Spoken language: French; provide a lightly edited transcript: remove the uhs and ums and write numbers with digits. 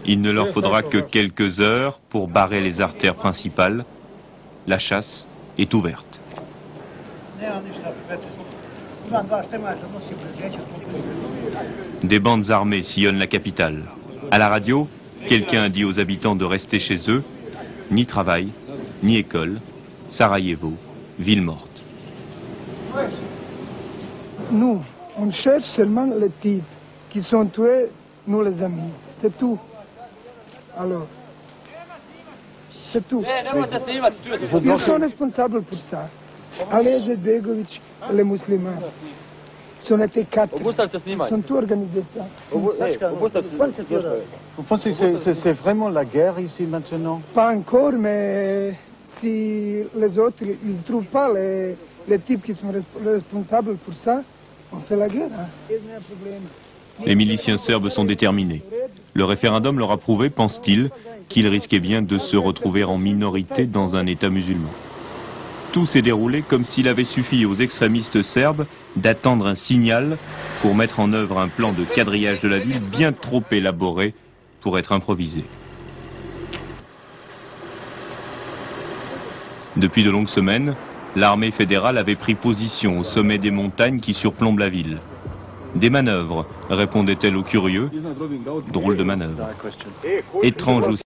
Il ne leur faudra que quelques heures pour barrer les artères principales. La chasse est ouverte. Des bandes armées sillonnent la capitale. À la radio, quelqu'un a dit aux habitants de rester chez eux. Ni travail, ni école. Sarajevo, ville morte. Nous, on cherche seulement les types qui sont tués, nous les amis. C'est tout. Alors, c'est tout. Ils sont responsables pour ça. Alej Begovic, les musulmans. Ils ont été 4. Ils sont tous organisés ça. Vous pensez que c'est vraiment la guerre ici maintenant? Pas encore, mais si les autres ne trouvent pas les types qui sont responsables pour ça, on fait la guerre. Hein. Les miliciens serbes sont déterminés. Le référendum leur a prouvé, pense-t-il, qu'ils risquaient bien de se retrouver en minorité dans un État musulman. Tout s'est déroulé comme s'il avait suffi aux extrémistes serbes d'attendre un signal pour mettre en œuvre un plan de quadrillage de la ville bien trop élaboré pour être improvisé. Depuis de longues semaines, l'armée fédérale avait pris position au sommet des montagnes qui surplombent la ville. Des manœuvres, répondait-elle aux curieux. Drôle de manœuvre. Étrange aussi.